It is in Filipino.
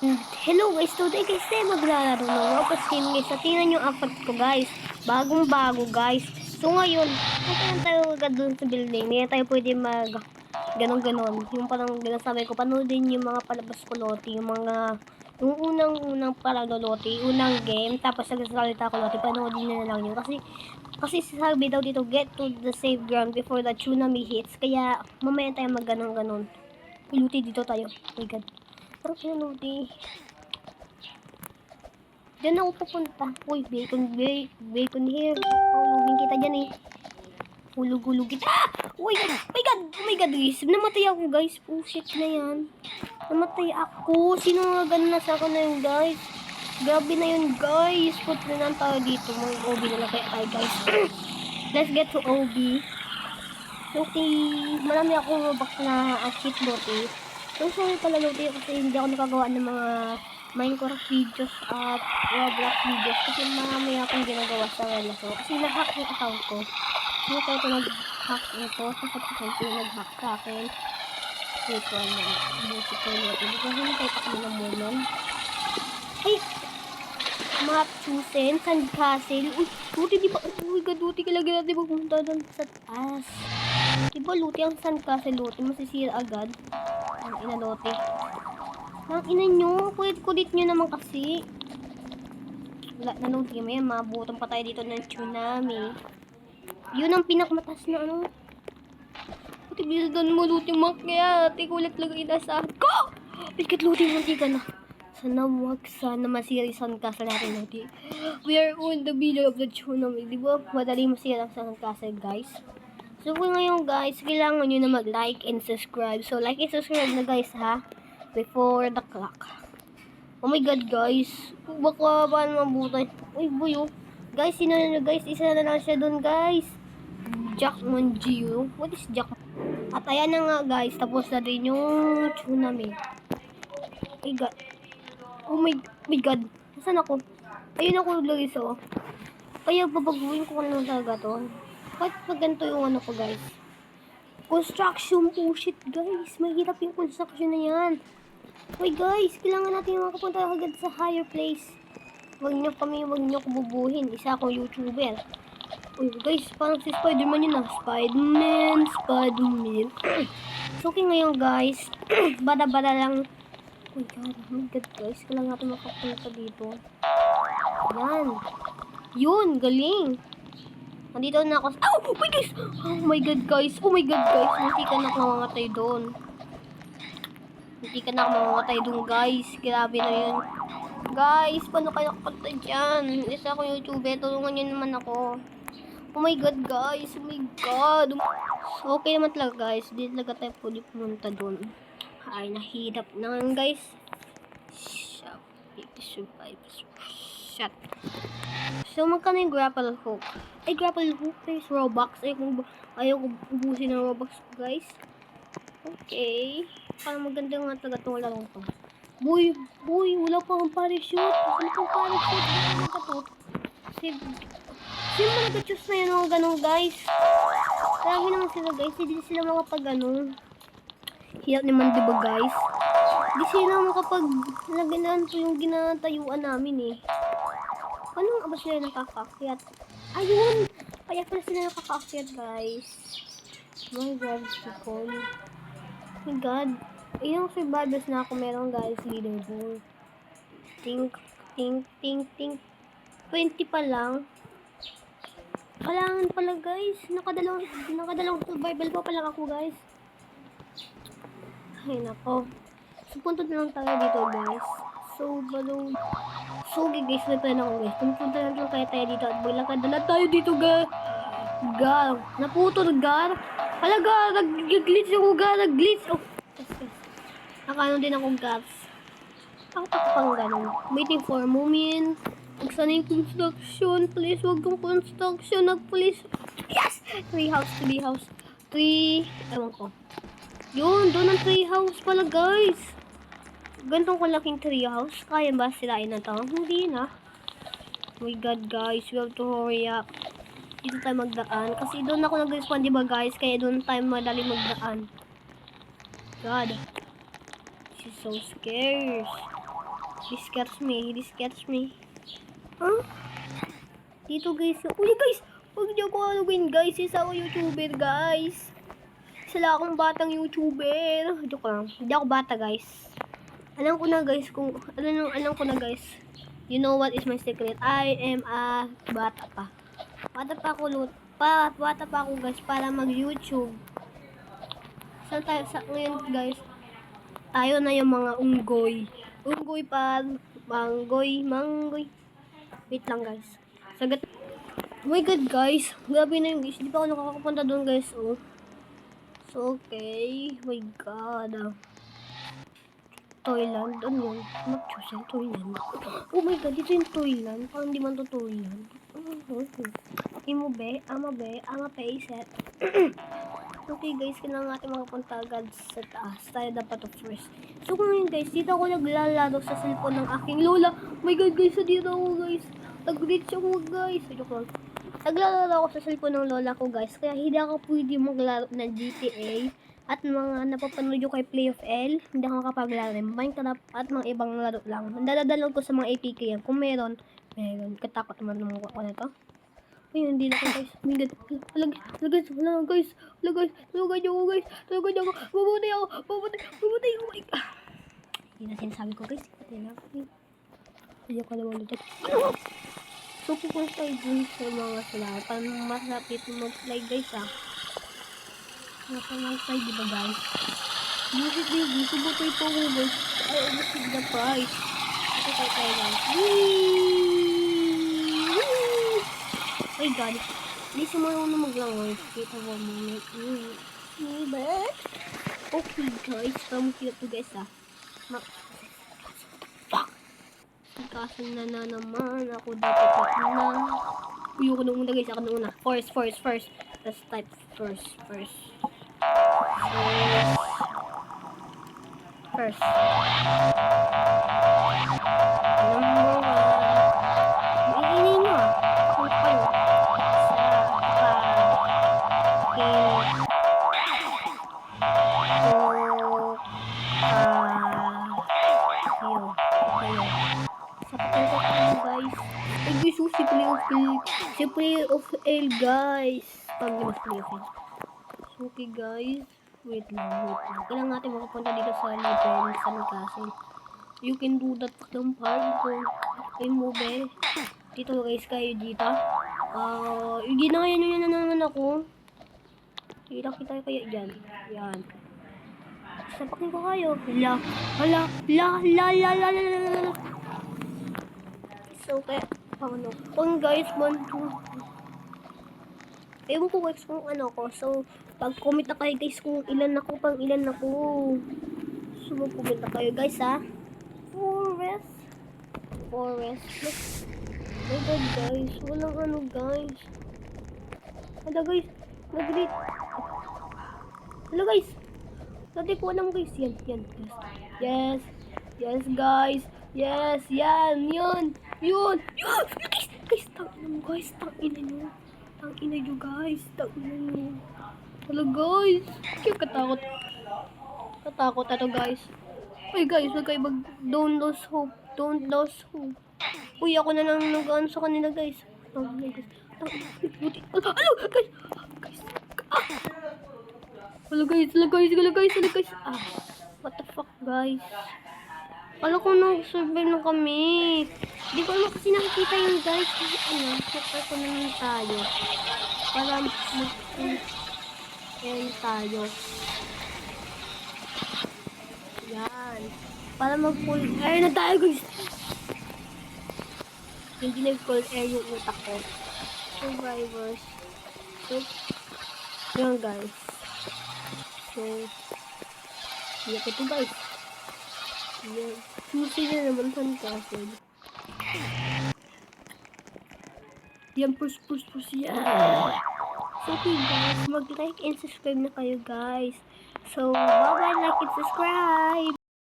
Hello guys, today guys maglalaro ng Roblox game guys. So tingnan yung outfit ko guys. Bagong bago guys. So ngayon, punta lang tayo agad dun sa building. Hindi tayo pwede mag ganon-ganon. Yung parang sabi ko, panoodin yung mga palabas ko loti. Yung unang parang loti. Unang game. Tapos nagsasalita ko loti. Panoodin nyo na lang yun. Kasi sabi daw dito, get to the safe ground before the tsunami hits. Kaya mamaya tayo mag ganon-ganon. Luti dito tayo. Oh my god. Parang pinunuti. Diyan ako pupunta. Uy, bacon here. Hulugin kita dyan eh. Hulug kita. Ah! Uy, oh my god guys. Namatay ako guys. Oh shit na yan. Namatay ako. Sino nga ganun na sa akin na yun guys? Grabe na yun guys. Put na lang tayo dito. Mga OB na lang kaya tayo guys. Let's get to OB. Okay. Marami akong Robux na cheat bot eh. So sorry pala Lodi kasi hindi ako nakagawa ng mga Minecraft videos at Roblox videos kasi marami akong ginagawa sa relaso. Kasi na-hack yung account ko. Hindi tayo ito nag-hack ito. Kasi account ko nag-hack sa akin. Wait ko ano. Bullshit ko yun. Hindi ko hindi tayo takbo ng moment. Ay! Map chosen. Sandcastle. Uy! Luti di ba? Uy god Luti kailangan natin magpunta doon sa taas. Diba Luti ang sandcastle Luti? Masisira agad. Ang inalote. Ang ina nyo. Kulit nyo naman kasi. Wala na nung game yan. Mabutan pa tayo dito ng tsunami. Yun ang pinakamatas na ano. Puti bilisan mo Luti makyat. Kulit lang inasahan ko. Bigat Luti ka na. Sana masirisan ka sa natin Luti. We are on the middle of the tsunami. Diba? Madali masira sa castle guys. So ngayon guys, kailangan nyo na mag-like and subscribe. So like and subscribe na guys ha. Before the clock. Oh my god guys. Baka paano mabutay. Uy buyo. Guys, sino na guys? Isa na lang siya dun guys. Jack Monjio. What is Jack? At ayan na nga guys. Tapos na din yung tsunami. Oh my god. Oh my god. Nasaan ako? Ayun ako guys oh. Kaya babaguhin ko lang talaga to. Bakit pag ganito yung ano ko guys? Construction po shit guys. Mahirap yung construction na yan. Uy guys, kailangan natin makapunta agad sa higher place. Huwag nyo kububuhin. Isa akong YouTuber. Uy guys, parang si Spider-Man yun ah. Spider-Man. So okay ngayon guys. Bada-bada lang. Oh my god guys. Kailangan natin makapunta dito. Yan. Yun, galing. Nandito na ako. Oh my guys! Oh my god guys. Hindi ka na mamamatay doon. Guys. Grabe na yun. Guys, paano kayo kapunta dyan? Isa akong YouTuber. Tulungan nyo naman ako. Oh my god guys. Oh my god. So, okay naman talaga guys. Hindi talaga tayo pwede pumunta doon. Ay, nahirap na guys. Shut. So, magkano yung grapple hook? Ay, grapple hook guys, Robux. Ayaw ko ubusin ng Robux guys. Okay. Parang maganda nga talaga itong larong to. Boy, wala pang parachute. Ano pang parachute? Ano ka to? Sino ba nag-choose na yun o ganun guys? Lagi naman sila guys. Hindi sila makapag ano. Hirap naman diba guys? Hindi sila makapag laganan po yung ginatayuan namin eh. Paano nga ba sila nakakaakyat? Ayun! Kaya pala sila nakakaakyat, guys. My god, people. My god. Ilang survivors na ako meron, guys. Leaderboard. Think. 20 pa lang. Kailangan pala, guys. Nakadalawang survival pa pala ako, guys. Ay, nako. So, punta na lang tayo dito, guys. So, balong. So, guys, na tayo na ako, guys. Punta na lang kaya tayo dito at maglakad na tayo dito, guys. Gar. Naputol, Gar. Hala, Gar. Nag-glitch ako, Gar. Nag-glitch. Oh, yes. Nakano din akong Gars. Ako pang ganun. Waiting for a moment. Magsana yung construction. Please, wag kong construction. Please. Yes! Tree house. Ewan ko. Yun, doon ang tree house pala, guys. Gantong kalaking treehouse. Kaya ba sirain na to? Hindi na. Oh my god guys. We have to hurry up. Dito tayo magdaan. Kasi doon ako nag-respawn diba guys? Kaya doon tayo madali magdaan. God. This is so scary. This scares me. This scares me. Huh? Dito guys. Uy guys! Huwag niyo ko haluin guys. Isa ako YouTuber guys. Sila akong batang YouTuber. Joke lang. Hindi ako bata guys. Alam ko na guys kung... Alam ko na guys. You know what is my secret? I am a bata pa. Bata pa ako guys para mag-YouTube. Saan tayo ngayon guys? Tayo na yung mga unggoy. Unggoy pa. Manggoy. Wait lang guys. Sagat. Oh my god guys. Grabe na yung guys. Di pa ako nakakapunta doon guys. Oh. So okay. Oh my god. Toyland. Ano yun? Mag-choose yung Toyland. Oh my god. Dito yung Toyland. Parang di man to Toyland. Ama payset. Okay guys, kailangan natin makapunta agad sa taas. Tayo dapat to first. So ngayon guys, dito ako naglalaro sa cellphone ng aking lola. Oh my god guys, dito ako guys. Nag-reach ako guys. Joke lang. Naglalaro ako sa cellphone ng lola ko guys. Kaya hindi ako pwede maglaro ng GTA. At mga napapanood yung kay Play of L. Hindi ako makapaglaro ng Minecraft at mga ibang laro lang. Dadalog ko sa mga APK yan. Kung meron. Katakot naman ng ako na ito. Ayun, hindi na ko guys. Oh my god. Hala guys. Tulungan niyo ako. Mabuti ako. Oh my god. Hindi na sinasabi ko guys. Hindi ako naman ulit. So, pupunta tayo dun sa mga sila. Para masapit mag-fly guys nasa lang tayo diba guys? Music baby. Subutoy po ko guys. I almost with the prize. Ito tayo guys. Oh my god. Hindi siya marunong maglangoy. Kita mo moment. Okay guys. Pamukilap to guys Fuck. Kaso na naman. Ako dapat na. Uyoko na muna guys. Ako na una. First. Let's type first. Number 1. Iingay nyo Kung kayo. Si Play of L guys. Pag di mas Play of L. Okay guys. Wait lang. Kailangan natin makapunta dito sa level sa Castle. You can do that ng parkour. Ay mo be. Dito guys kayo dito. Ginayan nyo na naman ako. Kita kaya dyan. Yan. Sapakin ko kayo. La. So kaya kung guys, ewan ko guys kung ano ko. So, pag-comment na kayo guys kung ilan ako. So, mag-comment na kayo guys Forest. Oh my god guys. Walang ano guys. Hala guys. Nag-read. Hala guys. Dati ko alam guys. Yan guys. Yes guys. Yes. Yan. Yun. Guys. Tangina nyo guys. Hala guys. Kaya katakot ito guys. Uy guys, huwag kayo don't lose hope. Uy, ako na lang nag-ano sa kanila guys. Hala guys. What the fuck guys. Kala ko nag-survive na kami. Hindi ko naman kasi nakikita yung guys. Check ko naman tayo. Para mag-full tayo. Yan. Para mag-full air na tayo guys. Hindi nag-full air yung utak ko. Survivors. So, yan guys. So, yak ito guys. Yan. Susi na naman sa castle. Yan, push yan. So, okay guys, mag-like and subscribe na kayo guys. So, bye-bye, like and subscribe.